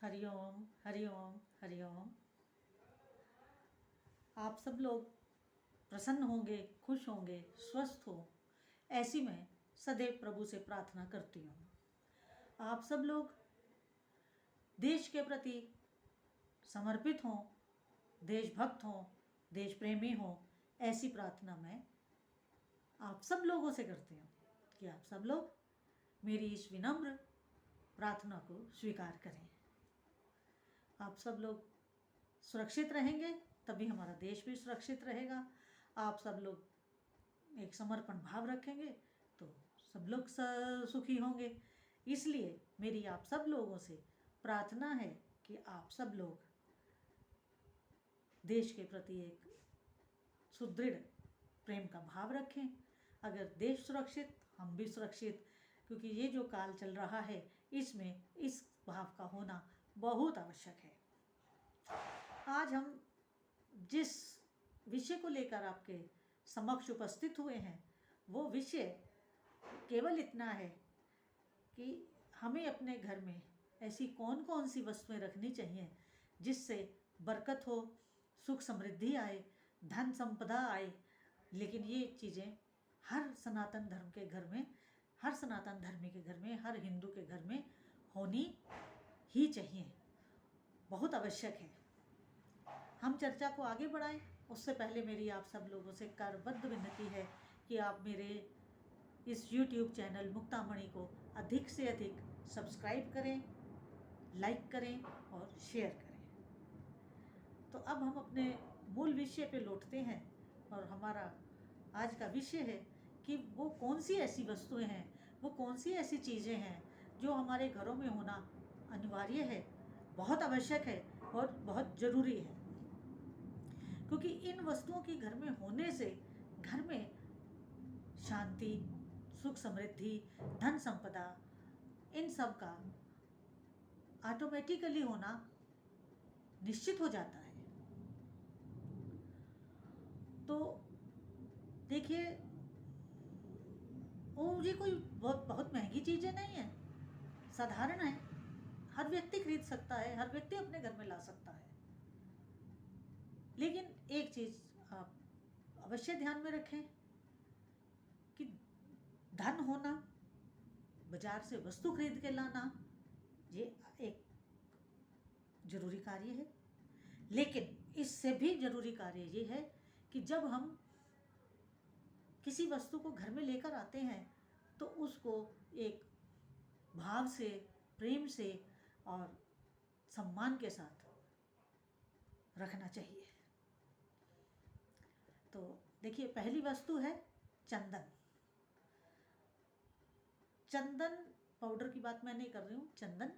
हरिओम हरिओम हरिओम। आप सब लोग प्रसन्न होंगे, खुश होंगे, स्वस्थ हो, ऐसी मैं सदैव प्रभु से प्रार्थना करती हूँ। आप सब लोग देश के प्रति समर्पित हों, देशभक्त हों, देश प्रेमी हों, ऐसी प्रार्थना मैं आप सब लोगों से करती हूँ कि आप सब लोग मेरी इस विनम्र प्रार्थना को स्वीकार करें। आप सब लोग सुरक्षित रहेंगे तभी हमारा देश भी सुरक्षित रहेगा। आप सब लोग एक समर्पण भाव रखेंगे तो सब लोग सुखी होंगे। इसलिए मेरी आप सब लोगों से प्रार्थना है कि आप सब लोग देश के प्रति एक सुदृढ़ प्रेम का भाव रखें। अगर देश सुरक्षित, हम भी सुरक्षित, क्योंकि ये जो काल चल रहा है इसमें इस भाव का होना बहुत आवश्यक है। आज हम जिस विषय को लेकर आपके समक्ष उपस्थित हुए हैं वो विषय केवल इतना है कि हमें अपने घर में ऐसी कौन कौन सी वस्तुएं रखनी चाहिए जिससे बरकत हो, सुख समृद्धि आए, धन संपदा आए। लेकिन ये चीज़ें हर सनातन धर्म के घर में, हर सनातन धर्मी के घर में, हर हिंदू के घर में होनी ही चाहिए, बहुत आवश्यक है। हम चर्चा को आगे बढ़ाएं उससे पहले मेरी आप सब लोगों से करबद्ध विनती है कि आप मेरे इस YouTube चैनल मुक्तामणि को अधिक से अधिक सब्सक्राइब करें, लाइक करें और शेयर करें। तो अब हम अपने मूल विषय पे लौटते हैं और हमारा आज का विषय है कि वो कौन सी ऐसी वस्तुएं हैं, वो कौन सी ऐसी चीज़ें हैं जो हमारे घरों में होना अनिवार्य है, बहुत आवश्यक है और बहुत ज़रूरी है। क्योंकि इन वस्तुओं के घर में होने से घर में शांति, सुख समृद्धि, धन संपदा, इन सब का ऑटोमेटिकली होना निश्चित हो जाता है। तो देखिए, वो ये कोई बहुत महंगी चीज़ें नहीं है, साधारण है, हर व्यक्ति खरीद सकता है, हर व्यक्ति अपने घर में ला सकता है। लेकिन एक चीज़ आप अवश्य ध्यान में रखें कि धन होना, बाजार से वस्तु खरीद के लाना, ये एक जरूरी कार्य है। लेकिन इससे भी जरूरी कार्य ये है कि जब हम किसी वस्तु को घर में लेकर आते हैं तो उसको एक भाव से, प्रेम से और सम्मान के साथ रखना चाहिए। तो देखिए, पहली वस्तु है चंदन। चंदन पाउडर की बात मैं नहीं कर रही हूँ, चंदन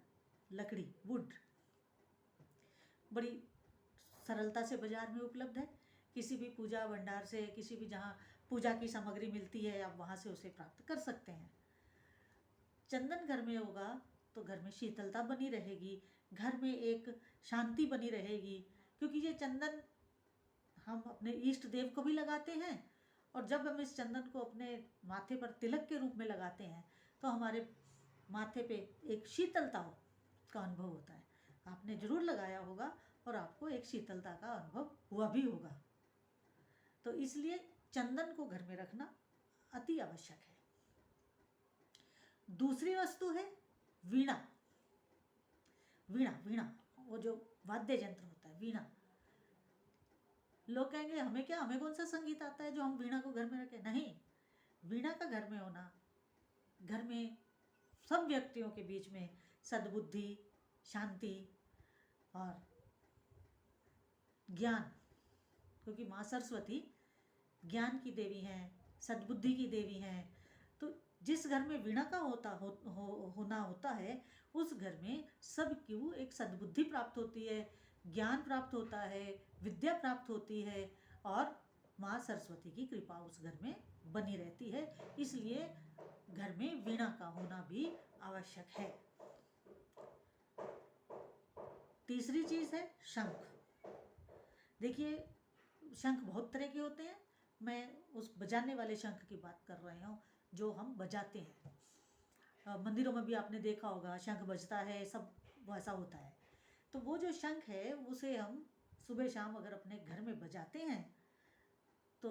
लकड़ी, वुड, बड़ी सरलता से बाजार में उपलब्ध है। किसी भी पूजा भंडार से, किसी भी जहाँ पूजा की सामग्री मिलती है आप वहाँ से उसे प्राप्त कर सकते हैं। चंदन घर में होगा तो घर में शीतलता बनी रहेगी, घर में एक शांति बनी रहेगी। क्योंकि ये चंदन हम अपने इष्ट देव को भी लगाते हैं और जब हम इस चंदन को अपने माथे पर तिलक के रूप में लगाते हैं तो हमारे माथे पे एक शीतलता का अनुभव होता है। आपने ज़रूर लगाया होगा और आपको एक शीतलता का अनुभव हुआ भी होगा। तो इसलिए चंदन को घर में रखना अति आवश्यक है। दूसरी वस्तु है वीणा। वीणा, वीणा वो जो वाद्य यंत्र होता है, वीणा। लोग कहेंगे हमें क्या, हमें कौन सा संगीत आता है जो हम वीणा को घर में रखें। नहीं, वीणा का घर में होना घर में सब व्यक्तियों के बीच में सद्बुद्धि, शांति और ज्ञान, क्योंकि माँ सरस्वती ज्ञान की देवी हैं, सद्बुद्धि की देवी हैं। तो जिस घर में वीणा का होना होता है उस घर में सबको एक सद्बुद्धि प्राप्त होती है, ज्ञान प्राप्त होता है, विद्या प्राप्त होती है और माँ सरस्वती की कृपा उस घर में बनी रहती है। इसलिए घर में वीणा का होना भी आवश्यक है। तीसरी चीज़ है शंख। देखिए, शंख बहुत तरह के होते हैं, मैं उस बजाने वाले शंख की बात कर रही हूँ जो हम बजाते हैं। मंदिरों में भी आपने देखा होगा शंख बजता है, सब वैसा होता है। तो वो जो शंख है उसे हम सुबह शाम अगर अपने घर में बजाते हैं तो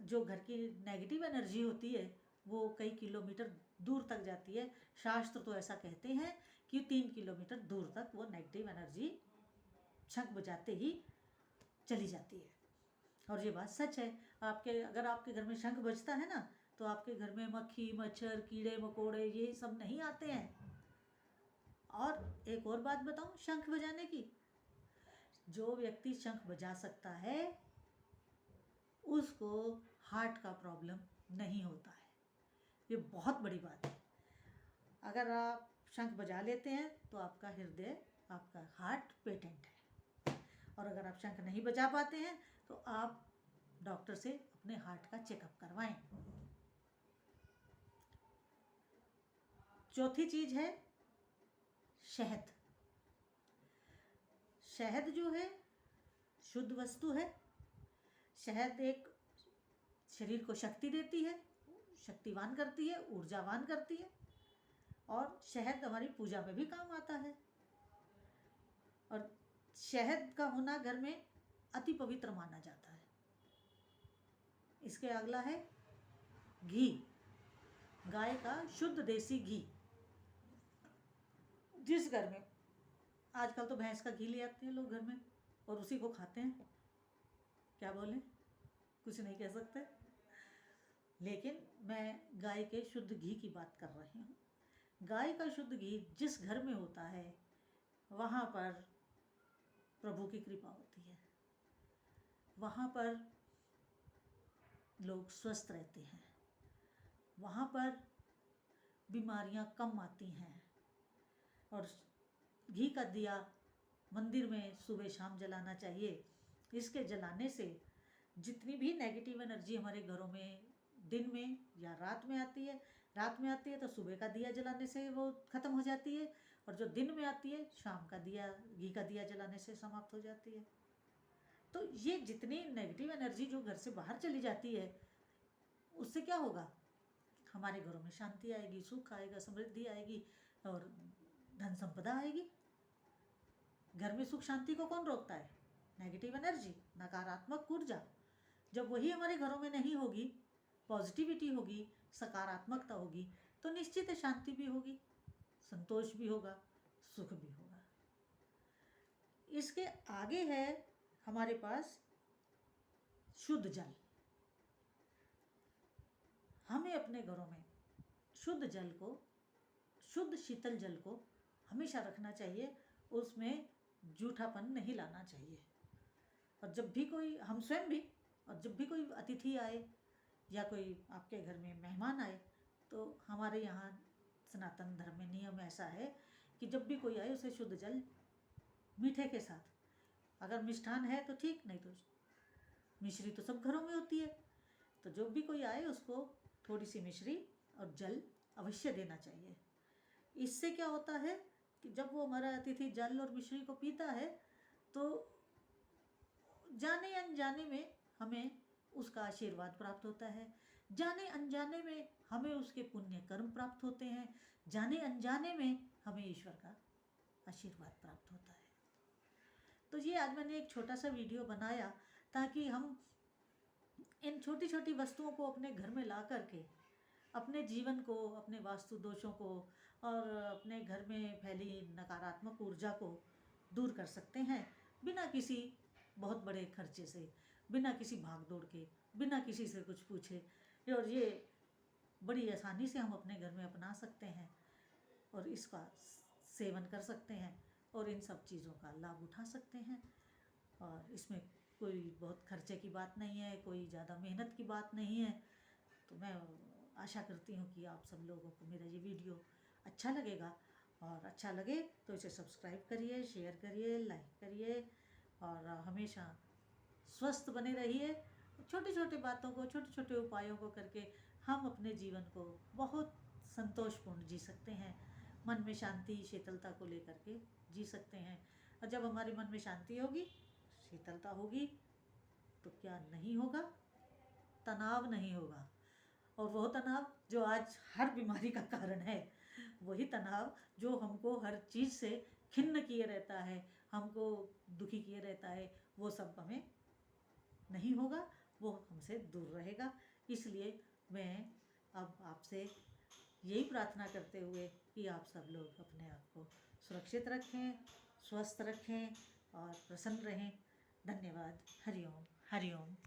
जो घर की नेगेटिव एनर्जी होती है वो कई किलोमीटर दूर तक जाती है। शास्त्र तो ऐसा कहते हैं कि 3 किलोमीटर दूर तक वो नेगेटिव एनर्जी शंख बजाते ही चली जाती है। और ये बात सच है। अगर आपके घर में शंख बजता है ना तो आपके घर में मक्खी मच्छर कीड़े मकोड़े ये सब नहीं आते हैं। और एक और बात बताऊं शंख बजाने की, जो व्यक्ति शंख बजा सकता है उसको हार्ट का प्रॉब्लम नहीं होता है। ये बहुत बड़ी बात है। अगर आप शंख बजा लेते हैं तो आपका हृदय, आपका हार्ट पेटेंट है। और अगर आप शंख नहीं बजा पाते हैं तो आप डॉक्टर से अपने हार्ट का चेकअप करवाएं। चौथी चीज है शहद। शहद जो है शुद्ध वस्तु है। शहद एक शरीर को शक्ति देती है, शक्तिवान करती है, ऊर्जावान करती है। और शहद हमारी पूजा में भी काम आता है। और शहद का होना घर में अति पवित्र माना जाता है। इसके अगला है घी, गाय का शुद्ध देसी घी। जिस घर में आजकल तो भैंस का घी ले आते हैं लोग घर में और उसी को खाते हैं। क्या बोले, कुछ नहीं कह सकते। लेकिन मैं गाय के शुद्ध घी की बात कर रही हूँ। गाय का शुद्ध घी जिस घर में होता है वहाँ पर प्रभु की कृपा होती है। वहाँ पर लोग स्वस्थ रहते हैं। वहाँ पर बीमारियाँ कम आती हैं। और घी का दिया मंदिर में सुबह शाम जलाना चाहिए। इसके जलाने से जितनी भी नेगेटिव एनर्जी हमारे घरों में दिन में या रात में आती है तो सुबह का दिया जलाने से वो खत्म हो जाती है। और जो दिन में आती है शाम का दिया, घी का दिया जलाने से समाप्त हो जाती है। तो ये जितनी नेगेटिव एनर्जी जो घर से बाहर चली जाती है उससे क्या होगा, हमारे घरों में शांति आएगी, सुख आएगा, समृद्धि आएगी और धन संपदा आएगी। घर में सुख शांति को कौन रोकता है? नेगेटिव एनर्जी, नकारात्मक ऊर्जा। जब वही हमारे घरों में नहीं होगी, पॉजिटिविटी होगी, सकारात्मकता होगी, तो निश्चित है शांति भी होगी, संतोष भी होगा, सुख भी होगा। इसके आगे है हमारे पास शुद्ध जल। हमें अपने घरों में शुद्ध जल को, शुद्ध शीतल जल को हमेशा रखना चाहिए। उसमें जूठापन नहीं लाना चाहिए। और जब भी कोई, हम स्वयं भी, और जब भी कोई अतिथि आए या कोई आपके घर में मेहमान आए तो हमारे यहाँ सनातन धर्म में नियम ऐसा है कि जब भी कोई आए उसे शुद्ध जल मीठे के साथ, अगर मिष्ठान है तो ठीक, नहीं तो मिश्री तो सब घरों में होती है, तो जब भी कोई आए उसको थोड़ी सी मिश्री और जल अवश्य देना चाहिए। इससे क्या होता है कि जब वो हमारा अतिथि जल और मिश्री को पीता है तो जाने अनजाने में हमें उसका आशीर्वाद प्राप्त होता है। जाने अनजाने में हमें उसके पुण्य कर्म प्राप्त होते हैं। जाने अनजाने में हमें ईश्वर का आशीर्वाद प्राप्त होता है। तो ये आज मैंने एक छोटा सा वीडियो बनाया ताकि हम इन छोटी छोटी वस्तुओं को अपने घर में ला करके अपने जीवन को, अपने वास्तु दोषों को और अपने घर में फैली नकारात्मक ऊर्जा को दूर कर सकते हैं, बिना किसी बहुत बड़े खर्चे से, बिना किसी भागदौड़ के, बिना किसी से कुछ पूछे। और ये बड़ी आसानी से हम अपने घर में अपना सकते हैं और इसका सेवन कर सकते हैं और इन सब चीज़ों का लाभ उठा सकते हैं। और इसमें कोई बहुत खर्चे की बात नहीं है, कोई ज़्यादा मेहनत की बात नहीं है। तो मैं आशा करती हूँ कि आप सब लोगों को मेरा ये वीडियो अच्छा लगेगा, और अच्छा लगे तो इसे सब्सक्राइब करिए, शेयर करिए, लाइक करिए और हमेशा स्वस्थ बने रहिए। छोटी छोटी बातों को, छोटे छोटे उपायों को करके हम अपने जीवन को बहुत संतोषपूर्ण जी सकते हैं। मन में शांति, शीतलता को लेकर के जी सकते हैं। और जब हमारे मन में शांति होगी, शीतलता होगी, तो क्या नहीं होगा? तनाव नहीं होगा। और वो तनाव जो आज हर बीमारी का कारण है, वही तनाव जो हमको हर चीज़ से खिन्न किए रहता है, हमको दुखी किए रहता है, वो सब हमें नहीं होगा, वो हमसे दूर रहेगा। इसलिए मैं अब आपसे यही प्रार्थना करते हुए कि आप सब लोग अपने आप को सुरक्षित रखें, स्वस्थ रखें और प्रसन्न रहें। धन्यवाद। हरिओम हरिओम।